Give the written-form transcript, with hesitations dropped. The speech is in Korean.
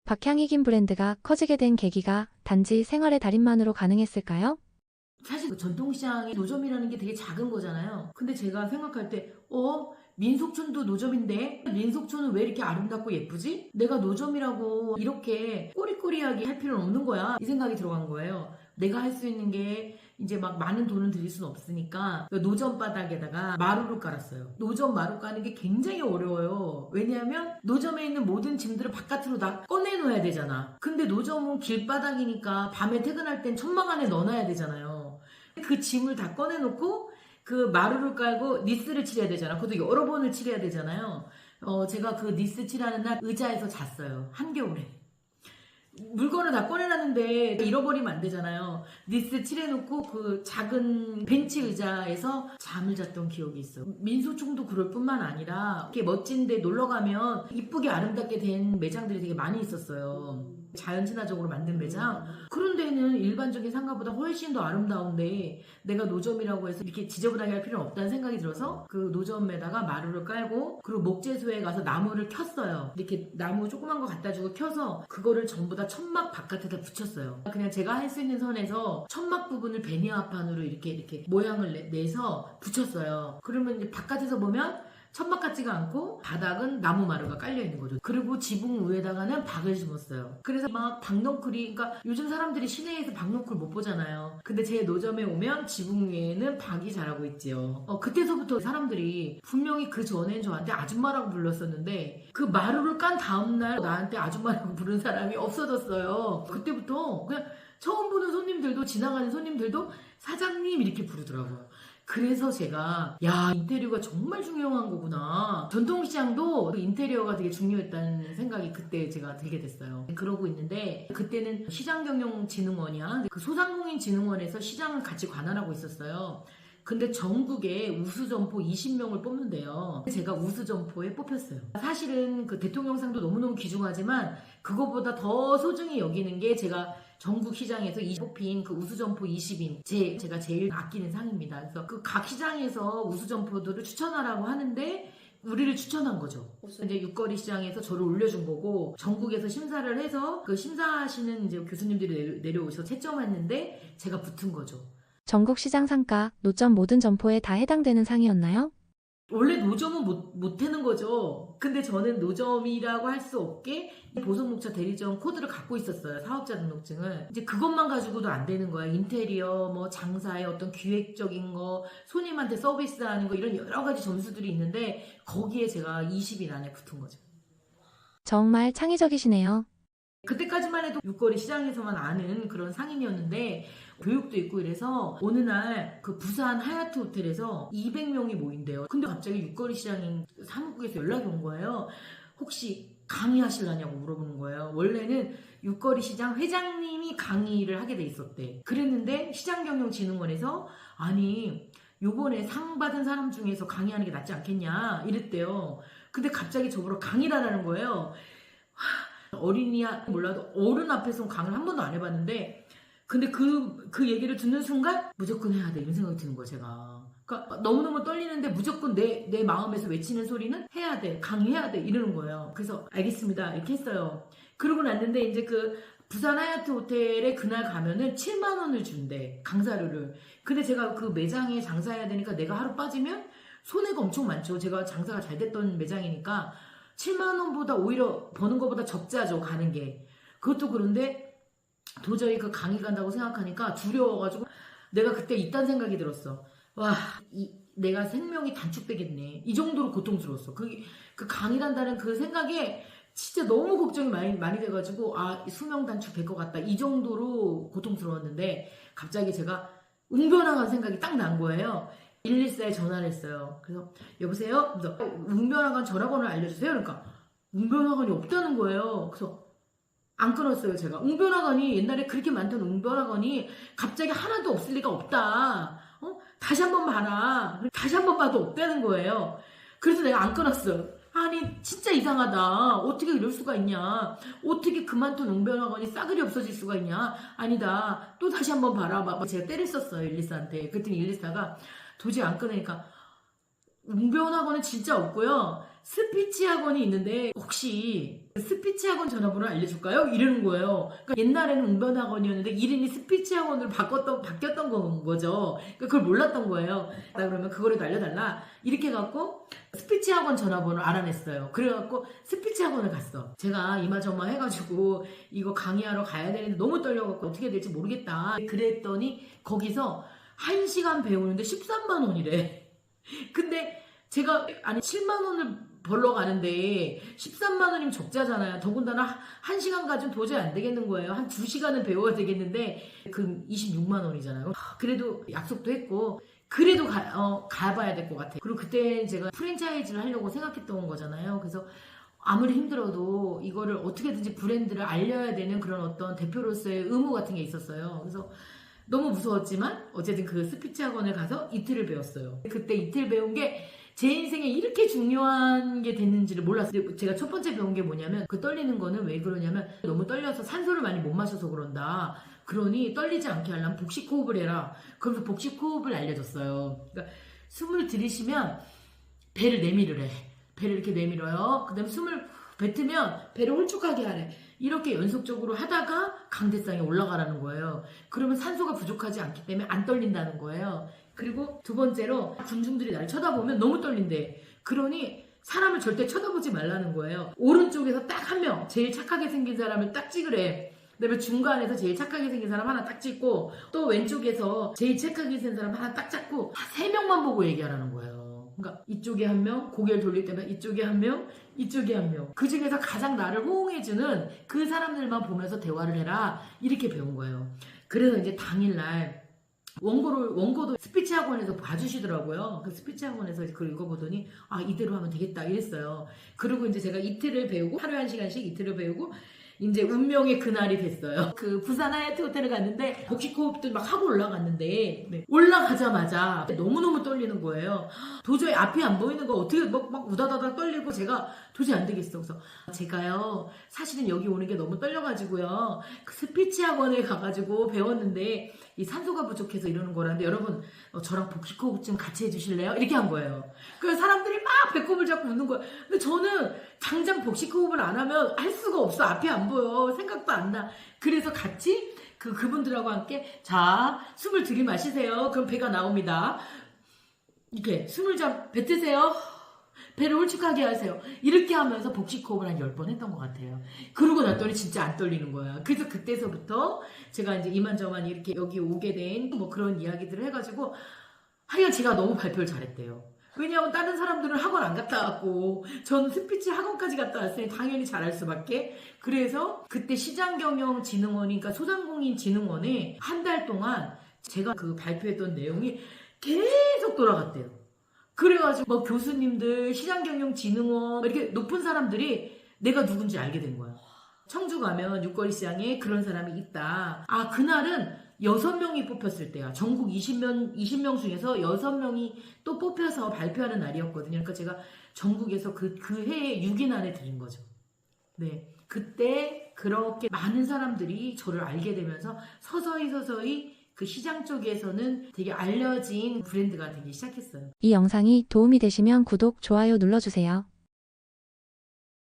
박향희김 브랜드가 커지게 된 계기가 단지 생활의 달인만으로 가능했을까요? 사실 전통시장의 노점이라는 게 되게 작은 거잖아요. 근데 제가 생각할 때 민속촌도 노점인데 민속촌은 왜 이렇게 아름답고 예쁘지? 내가 노점이라고 이렇게 꼬리꼬리하게 할 필요는 없는 거야. 이 생각이 들어간 거예요. 내가 할 수 있는 게 이제 막 많은 돈을 들일 수는 없으니까 노점 바닥에다가 마루를 깔았어요. 노점 마루 까는 게 굉장히 어려워요. 왜냐하면 노점에 있는 모든 짐들을 바깥으로 다 꺼내놓아야 되잖아. 근데 노점은 길바닥이니까 밤에 퇴근할 땐 천막 안에 넣어놔야 되잖아요. 그 짐을 다 꺼내놓고 그 마루를 깔고 니스를 칠해야 되잖아. 그것도 여러 번을 칠해야 되잖아요. 제가 그 니스 칠하는 날 의자에서 잤어요. 한겨울에. 물건을 다 꺼내놨는데 잃어버리면 안 되잖아요. 니스 칠해놓고 그 작은 벤치 의자에서 잠을 잤던 기억이 있어요. 민소총도 그럴 뿐만 아니라 이렇게 멋진데 놀러가면 이쁘게 아름답게 된 매장들이 되게 많이 있었어요. 자연 친화적으로 만든 매장. 그런 데는 일반적인 상가보다 훨씬 더 아름다운데 내가 노점이라고 해서 이렇게 지저분하게 할 필요는 없다는 생각이 들어서 그 노점에다가 마루를 깔고 그리고 목재소에 가서 나무를 켰어요. 이렇게 나무 조그만 거 갖다 주고 켜서 그거를 전부 다 천막 바깥에다 붙였어요. 그냥 제가 할 수 있는 선에서 천막 부분을 베니아판으로 이렇게 모양을 내서 붙였어요. 그러면 이제 바깥에서 보면 천막 같지가 않고 바닥은 나무 마루가 깔려있는 거죠. 그리고 지붕 위에다가는 박을 심었어요. 그래서 막 박넝쿨이, 그러니까 요즘 사람들이 시내에서 박넝쿨 못 보잖아요. 근데 제 노점에 오면 지붕 위에는 박이 자라고 있지요. 그때서부터 사람들이 분명히 그 전엔 저한테 아줌마라고 불렀었는데 그 마루를 깐 다음날 나한테 아줌마라고 부른 사람이 없어졌어요. 그때부터 그냥 처음 보는 손님들도 지나가는 손님들도 사장님 이렇게 부르더라고요. 그래서 제가 인테리어가 정말 중요한 거구나. 전통시장도 인테리어가 되게 중요했다는 생각이 그때 제가 들게 됐어요. 그러고 있는데 그때는 시장경영진흥원이야. 그 소상공인진흥원에서 시장을 같이 관할하고 있었어요. 근데 전국에 우수점포 20명을 뽑는데요. 제가 우수점포에 뽑혔어요. 사실은 그 대통령상도 너무너무 귀중하지만 그거보다 더 소중히 여기는 게 제가 전국 시장에서 뽑힌 그 우수점포 20인 제가 제일 아끼는 상입니다. 그래서 그 각 시장에서 우수점포들을 추천하라고 하는데 우리를 추천한 거죠. 이제 육거리 시장에서 저를 올려준 거고 전국에서 심사를 해서 그 심사하시는 이제 교수님들이 내려오셔서 채점했는데 제가 붙은 거죠. 전국 시장 상가, 노점 모든 점포에 다 해당되는 상이었나요? 원래 노점은 못 되는 거죠. 근데 저는 노점이라고 할 수 없게 보성목차 대리점 코드를 갖고 있었어요. 사업자 등록증을. 이제 그것만 가지고도 안 되는 거야. 인테리어, 뭐 장사의 어떤 기획적인 거, 손님한테 서비스하는 거 이런 여러 가지 점수들이 있는데 거기에 제가 20인 안에 붙은 거죠. 정말 창의적이시네요. 그때까지만 해도 육거리 시장에서만 아는 그런 상인이었는데 교육도 있고 이래서 어느 날 그 부산 하얏트 호텔에서 200명이 모인대요. 근데 갑자기 육거리 시장인 사무국에서 연락이 온 거예요. 혹시 강의하실라냐고 물어보는 거예요. 원래는 육거리 시장 회장님이 강의를 하게 돼 있었대. 그랬는데 시장경영진흥원에서 아니 요번에 상 받은 사람 중에서 강의하는 게 낫지 않겠냐 이랬대요. 근데 갑자기 저보러 강의를 하라는 거예요. 어린이야 몰라도 어른 앞에서는 강의를 한 번도 안 해봤는데 근데 그 얘기를 듣는 순간 무조건 해야 돼 이런 생각이 드는 거예요. 제가 그러니까 너무너무 떨리는데 무조건 내 마음에서 외치는 소리는 해야 돼, 강의해야 돼 이러는 거예요. 그래서 알겠습니다 이렇게 했어요. 그러고 났는데 이제 그 부산 하얏트 호텔에 그날 가면은 7만 원을 준대 강사료를. 근데 제가 그 매장에 장사해야 되니까 내가 하루 빠지면 손해가 엄청 많죠. 제가 장사가 잘 됐던 매장이니까 7만 원보다 오히려 버는 것보다 적자죠, 가는 게. 그것도 그런데 도저히 그 강의 간다고 생각하니까 두려워가지고 내가 그때 이딴 생각이 들었어. 와, 내가 생명이 단축되겠네. 이 정도로 고통스러웠어. 그 강의한다는 그 생각에 진짜 너무 걱정이 많이 돼가지고 수명 단축 될 것 같다. 이 정도로 고통스러웠는데 갑자기 제가 웅변화한 생각이 딱 난 거예요. 114에 전화를 했어요. 그래서 여보세요? 그래서 웅변학원 전화번호를 알려주세요. 그러니까 웅변학원이 없다는 거예요. 그래서 안 끊었어요. 제가 웅변학원이 옛날에 그렇게 많던 웅변학원이 갑자기 하나도 없을 리가 없다. 다시 한번 봐라. 다시 한번 봐도 없다는 거예요. 그래서 내가 안 끊었어요. 아니 진짜 이상하다. 어떻게 이럴 수가 있냐. 어떻게 그만둔 웅변학원이 싸그리 없어질 수가 있냐. 아니다. 또 다시 한번 봐라. 막 제가 때를 썼어요. 114한테. 그랬더니 114가 도저히 안 끊으니까 웅변학원은 진짜 없고요. 스피치 학원이 있는데 혹시 스피치 학원 전화번호 알려줄까요? 이러는 거예요. 그러니까 옛날에는 웅변 학원이었는데 이름이 스피치 학원으로 바뀌었던 거죠. 그러니까 그걸 몰랐던 거예요. 그러면 그거를 알려달라. 이렇게 해갖고 스피치 학원 전화번호를 알아냈어요. 그래갖고 스피치 학원을 갔어. 제가 이마저마 해가지고 이거 강의하러 가야 되는데 너무 떨려갖고 어떻게 될지 모르겠다. 그랬더니 거기서 1시간 배우는데 13만 원이래. 근데 제가 7만 원을 벌러 가는데 13만 원이면 적자잖아요. 더군다나 1시간 가지고 도저히 안 되겠는 거예요. 한 2시간은 배워야 되겠는데 그 26만 원이잖아요. 그래도 약속도 했고 그래도 가봐야 될 것 같아요. 그리고 그때 제가 프랜차이즈를 하려고 생각했던 거잖아요. 그래서 아무리 힘들어도 이거를 어떻게든지 브랜드를 알려야 되는 그런 어떤 대표로서의 의무 같은 게 있었어요. 그래서 너무 무서웠지만 어쨌든 그 스피치 학원을 가서 이틀을 배웠어요. 그때 이틀 배운 게 제 인생에 이렇게 중요한 게 됐는지를 몰랐어요. 제가 첫 번째 배운 게 뭐냐면 그 떨리는 거는 왜 그러냐면 너무 떨려서 산소를 많이 못 마셔서 그런다. 그러니 떨리지 않게 하려면 복식 호흡을 해라. 그래서 복식 호흡을 알려줬어요. 그러니까 숨을 들이쉬면 배를 내밀으래. 배를 이렇게 내밀어요. 그 다음에 숨을 뱉으면 배를 홀쭉하게 하래. 이렇게 연속적으로 하다가 강대상에 올라가라는 거예요. 그러면 산소가 부족하지 않기 때문에 안 떨린다는 거예요. 그리고 두 번째로 군중들이 날 쳐다보면 너무 떨린대. 그러니 사람을 절대 쳐다보지 말라는 거예요. 오른쪽에서 딱 한 명, 제일 착하게 생긴 사람을 딱 찍으래. 그다음에 중간에서 제일 착하게 생긴 사람 하나 딱 찍고 또 왼쪽에서 제일 착하게 생긴 사람 하나 딱 잡고 3명만 보고 얘기하라는 거예요. 그러니까 이쪽에 한 명, 고개를 돌릴 때마다 이쪽에 한 명, 이쪽에 한 명. 그 중에서 가장 나를 호응해주는 그 사람들만 보면서 대화를 해라. 이렇게 배운 거예요. 그래서 이제 당일날 원고도 스피치 학원에서 봐주시더라고요. 그 스피치 학원에서 그걸 읽어보더니 이대로 하면 되겠다 이랬어요. 그리고 이제 제가 이틀을 배우고 하루에 1시간씩 이틀을 배우고 이제 운명의 그날이 됐어요. 그 부산 하얏트 호텔을 갔는데 복식 호흡도 막 하고 올라갔는데 올라가자마자 너무너무 떨리는 거예요. 도저히 앞이 안 보이는 거 어떻게 막 우다다다 떨리고 제가 도저히 안 되겠어. 그래서 제가요 사실은 여기 오는 게 너무 떨려가지고요 그 스피치 학원에 가가지고 배웠는데 이 산소가 부족해서 이러는 거라는데 여러분 저랑 복식 호흡 좀 같이 해주실래요? 이렇게 한 거예요. 그래서 사람들이 막 배꼽을 잡고 웃는 거예요. 근데 저는 당장 복식 호흡을 안 하면 할 수가 없어. 앞이 안 보여. 생각도 안 나. 그래서 같이 그분들하고 함께 자 숨을 들이마시세요. 그럼 배가 나옵니다. 이렇게 숨을 뱉으세요. 배를 홀쭉하게 하세요. 이렇게 하면서 복식 호흡을 한 10번 했던 것 같아요. 그러고 났더니 진짜 안 떨리는 거야. 그래서 그때서부터 제가 이제 이만저만 이렇게 여기 오게 된 뭐 그런 이야기들을 해가지고 하여간 제가 너무 발표를 잘했대요. 왜냐하면 다른 사람들은 학원 안 갔다 왔고 저는 스피치 학원까지 갔다 왔으니 당연히 잘할 수밖에. 그래서 그때 시장경영진흥원이 그러니까 소상공인진흥원에 한 달 동안 제가 그 발표했던 내용이 계속 돌아갔대요. 그래가지고 뭐 교수님들, 시장경영진흥원 이렇게 높은 사람들이 내가 누군지 알게 된 거야. 청주 가면 육거리 시장에 그런 사람이 있다. 그날은 6명이 뽑혔을 때야. 전국 20명 중에서 6명이 또 뽑혀서 발표하는 날이었거든요. 그러니까 제가 전국에서 그 해에 6인 안에 들은 거죠. 네. 그때 그렇게 많은 사람들이 저를 알게 되면서 서서히 그 시장 쪽에서는 되게 알려진 브랜드가 되기 시작했어요. 이 영상이 도움이 되시면 구독, 좋아요 눌러주세요.